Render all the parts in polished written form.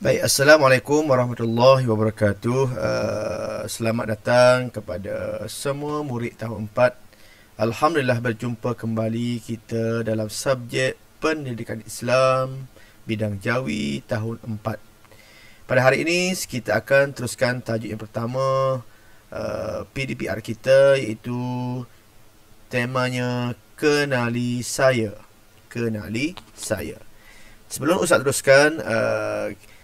Baik, Assalamualaikum warahmatullahi wabarakatuh. Selamat datang kepada semua murid tahun 4. Alhamdulillah berjumpa kembali kita dalam subjek Pendidikan Islam bidang Jawi tahun 4. Pada hari ini kita akan teruskan tajuk yang pertama PDPR kita, iaitu temanya Kenali Saya. Kenali Saya. Sebelum Ustaz teruskan,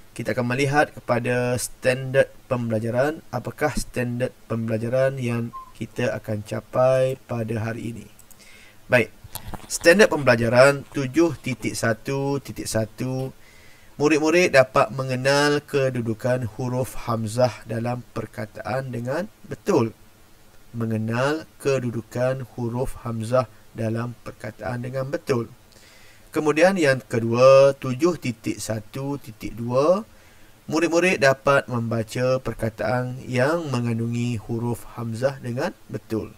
kita akan melihat kepada standard pembelajaran. Apakah standard pembelajaran yang kita akan capai pada hari ini? Baik, standard pembelajaran 7.1.1, murid-murid dapat mengenal kedudukan huruf hamzah dalam perkataan dengan betul. Mengenal kedudukan huruf hamzah dalam perkataan dengan betul. Kemudian yang kedua, 7.1.2, murid-murid dapat membaca perkataan yang mengandungi huruf hamzah dengan betul.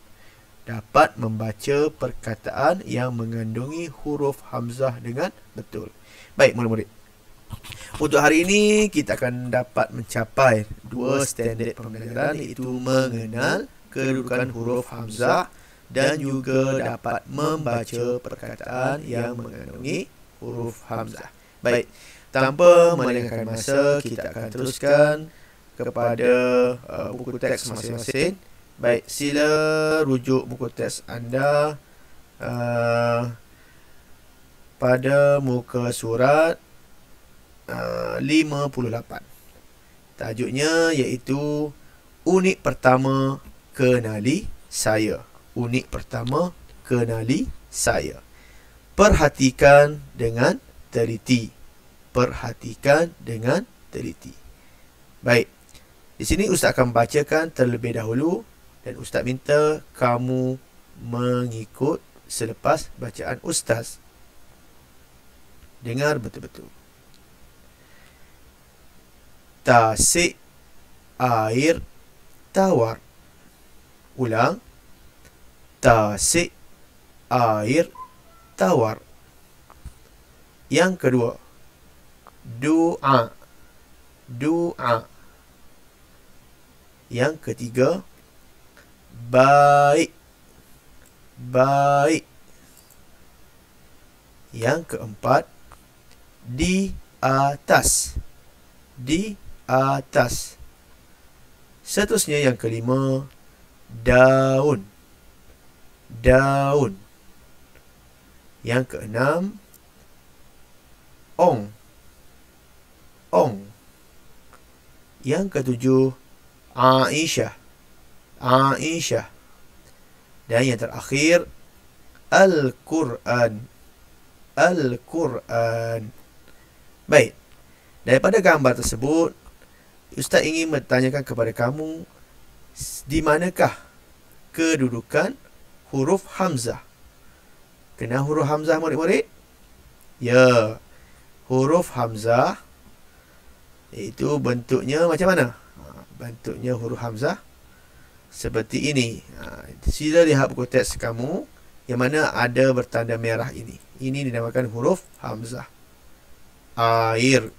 Dapat membaca perkataan yang mengandungi huruf hamzah dengan betul. Baik murid-murid, untuk hari ini kita akan dapat mencapai dua standard pembelajaran, iaitu mengenal kedudukan huruf hamzah dan juga dapat membaca perkataan yang mengandungi huruf hamzah. Baik, tanpa melengahkan masa, kita akan teruskan kepada buku teks masing-masing. Baik, sila rujuk buku teks anda pada muka surat 58. Tajuknya iaitu Unit Pertama Kenali Saya. Unit pertama, Kenali Saya. Perhatikan dengan teliti. Perhatikan dengan teliti. Baik, di sini Ustaz akan bacakan terlebih dahulu dan Ustaz minta kamu mengikut selepas bacaan Ustaz. Dengar betul-betul. Tasik air tawar. Ulang. Tasik air tawar. Yang kedua, doa. Doa. Yang ketiga, baik. Baik. Yang keempat, di atas. Di atas. Seterusnya yang kelima, daun. Daun. Yang keenam, ong. Ong. Yang ketujuh, Aisyah. Aisyah. Dan yang terakhir, Al-Quran. Al-Quran. Baik, daripada gambar tersebut, Ustaz ingin bertanyakan kepada kamu, di manakah kedudukan huruf hamzah? Kenal huruf hamzah murid-murid? Ya, huruf hamzah itu bentuknya macam mana? Bentuknya huruf hamzah seperti ini. Sila lihat buku teks kamu yang mana ada bertanda merah ini. Ini dinamakan huruf hamzah. Air,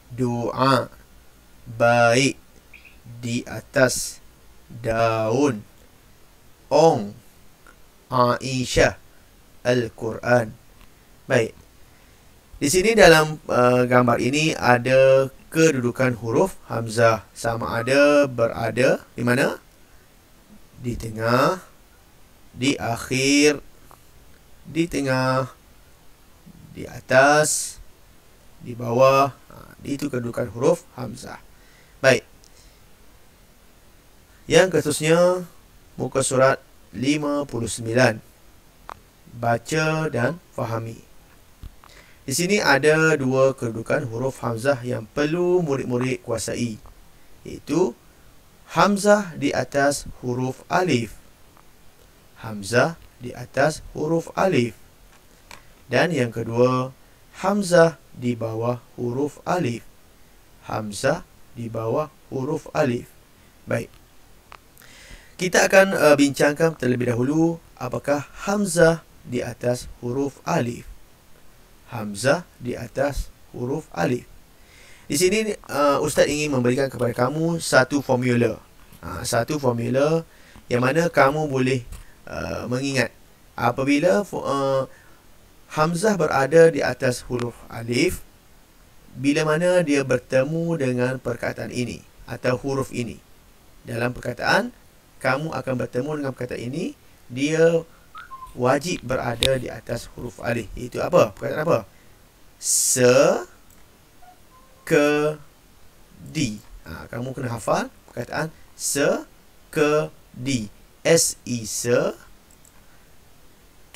doa, baik, di atas, daun, ong, Aisyah, Al-Quran. Baik, di sini dalam gambar ini ada kedudukan huruf hamzah. Sama ada berada di mana? Di tengah, di akhir, di tengah, di atas, di bawah. Itu kedudukan huruf hamzah. Baik, yang ketusnya muka surat 59. Baca dan fahami. Di sini ada dua kedudukan huruf hamzah yang perlu murid-murid kuasai, iaitu hamzah di atas huruf alif. Hamzah di atas huruf alif. Dan yang kedua, hamzah di bawah huruf alif. Hamzah di bawah huruf alif. Baik, kita akan bincangkan terlebih dahulu apakah hamzah di atas huruf alif. Hamzah di atas huruf alif. Di sini Ustaz ingin memberikan kepada kamu satu formula. Satu formula yang mana kamu boleh mengingat apabila hamzah berada di atas huruf alif, bila mana dia bertemu dengan perkataan ini atau huruf ini. Dalam perkataan, kamu akan bertemu dengan perkataan ini, dia wajib berada di atas huruf alif. Iaitu apa? Perkataan apa? Se, ke, di. Kamu kena hafal perkataan se, ke, di. S-I se,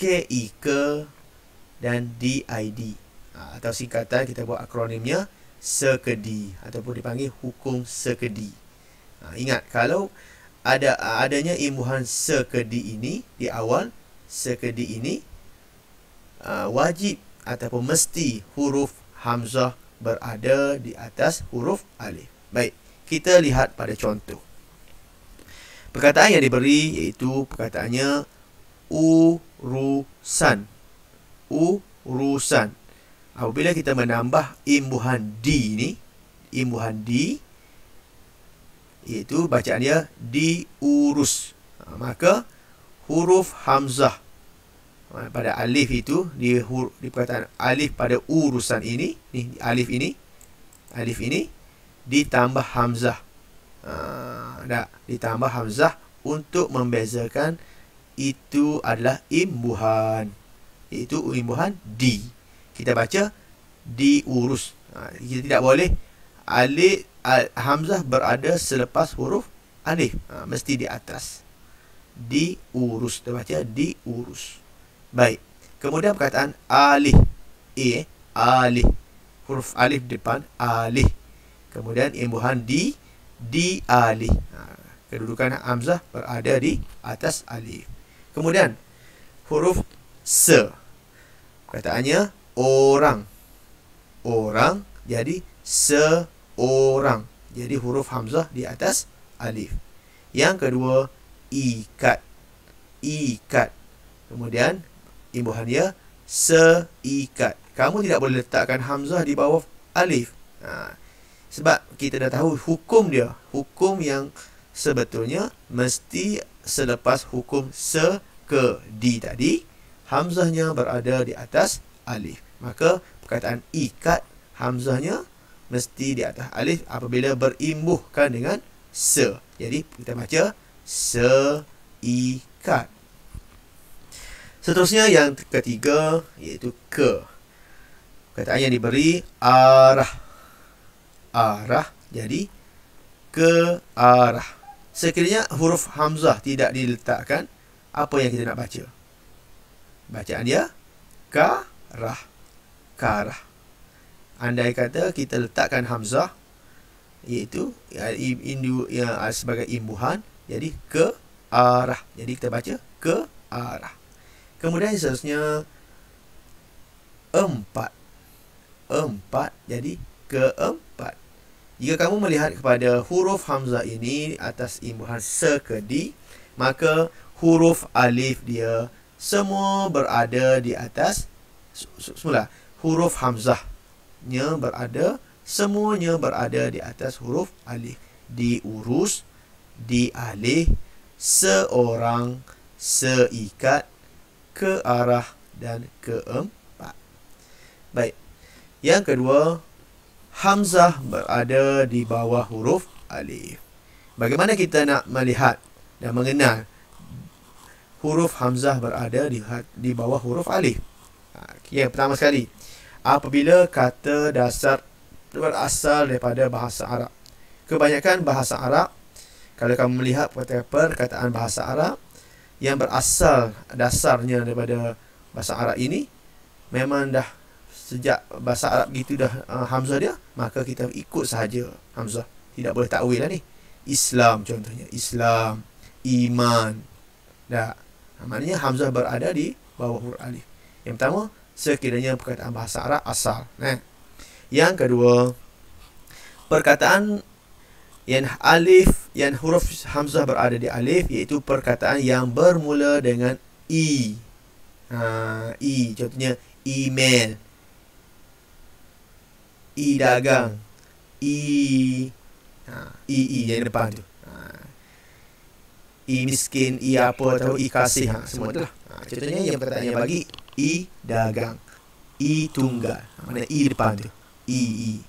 K-I ke, dan D-I-D. Atau singkatan kita buat akronimnya sekedi ataupun dipanggil hukum sekedi. Ingat, kalau adanya imbuhan sekedi ini di awal, sekedi ini wajib ataupun mesti huruf hamzah berada di atas huruf alif. Baik, kita lihat pada contoh. Perkataan yang diberi iaitu perkataannya urusan. Urusan. Apabila kita menambah imbuhan di ni, imbuhan di, iaitu bacaan dia diurus, maka huruf hamzah pada alif itu, di perkataan alif pada urusan ini, ni alif ini ditambah hamzah. Ditambah hamzah untuk membezakan itu adalah imbuhan, iaitu imbuhan di. Kita baca diurus. Kita tidak boleh hamzah berada selepas huruf alif. Mesti di atas. Diurus. Kita baca diurus. Baik. Kemudian perkataan alih. Alih. Huruf alif depan alih. Kemudian imbuhan di alih. Kedudukan hamzah berada di atas alif. Kemudian huruf se. Perkataannya orang. Orang jadi seorang. Jadi huruf hamzah di atas alif. Yang kedua, ikat. Ikat. Kemudian imbuhannya seikat. Kamu tidak boleh letakkan hamzah di bawah alif. Sebab kita dah tahu hukum dia. Hukum yang sebetulnya mesti selepas hukum se ke di tadi, hamzahnya berada di atas alif. Maka perkataan ikat, hamzahnya mesti di atas alif apabila berimbuhkan dengan se. Jadi kita baca seikat. Seterusnya yang ketiga iaitu ke. Perkataan yang diberi arah. Arah jadi ke arah. Sekiranya huruf hamzah tidak diletakkan, apa yang kita nak baca? Bacaan dia karah. Karah. Andai kata kita letakkan hamzah, iaitu sebagai imbuhan, jadi ke arah. Jadi kita baca ke arah. Kemudian seterusnya empat. Empat jadi keempat. Jika kamu melihat kepada huruf hamzah ini atas imbuhan se ke di, maka huruf alif dia semua berada di atas. Semula huruf hamzahnya semuanya berada di atas huruf alif. Diurus, dialih, seorang, seikat, ke arah dan keempat. Baik. Yang kedua, hamzah berada di bawah huruf alif. Bagaimana kita nak melihat dan mengenal huruf hamzah berada di bawah huruf alif? Yang pertama sekali, apabila kata dasar berasal daripada bahasa Arab. Kebanyakan bahasa Arab, kalau kamu melihat perkataan bahasa Arab yang berasal dasarnya daripada bahasa Arab ini, memang dah sejak bahasa Arab gitu dah hamzah dia, maka kita ikut sahaja hamzah. Tidak boleh takwil lah ni. Islam contohnya, Islam, iman. Dah. Maknanya hamzah berada di bawah huruf alif. Yang pertama, sekiranya perkataan bahasa Arab asal. Yang kedua, perkataan yang huruf hamzah berada di alif, iaitu perkataan yang bermula dengan i. Contohnya email, i dagang, I. I yang depan tu. I miskin, I apa tahu, I kasih, semua tu lah. Contohnya yang perkataan yang bagi I dagang, I tunggal, mana I depan tu, I.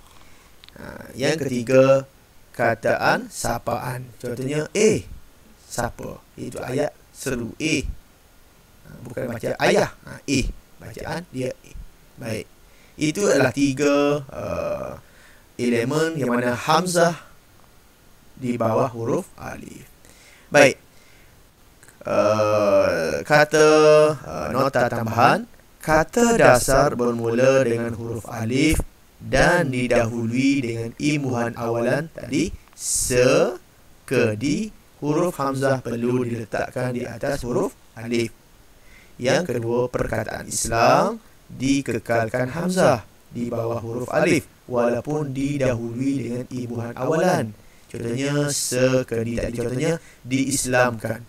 Yang ketiga, kataan sapaan. Contohnya siapa? Itu ayat seru bukan baca ayah, bacaan dia baik. Itu adalah 3 elemen yang mana hamzah di bawah huruf alif. Baik. Kata nota tambahan, kata dasar bermula dengan huruf alif dan didahului dengan imbuhan awalan tadi se, ke, di. Huruf hamzah perlu diletakkan di atas huruf alif. Yang kedua, perkataan Islam dikekalkan hamzah di bawah huruf alif walaupun didahului dengan imbuhan awalan. Contohnya se, ke, di tadi, contohnya diislamkan.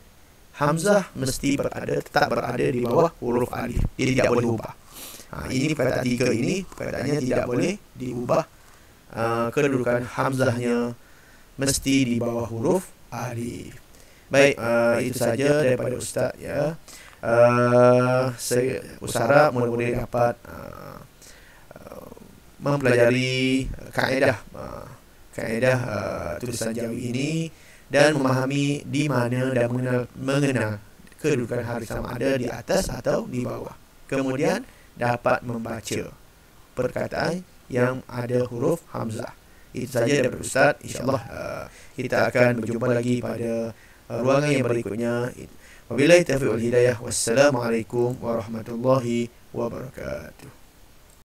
Hamzah mesti tetap berada di bawah huruf alif. Dia tidak boleh ubah. Ini perkataan 3 ini, perkataannya tidak boleh diubah. Kedudukan hamzahnya mesti di bawah huruf alif. Baik, itu saja daripada Ustaz ya. Saya harap mudah-mudahan dapat mempelajari kaedah tulisan Jawi ini dan memahami di mana dan mengenal kedudukan harif sama ada di atas atau di bawah. Kemudian dapat membaca perkataan yang ada huruf hamzah. Itu saja daripada Ustaz. InsyaAllah kita akan berjumpa lagi pada ruangan yang berikutnya. Wabillahi taufiq wal hidayah. Wassalamualaikum warahmatullahi wabarakatuh.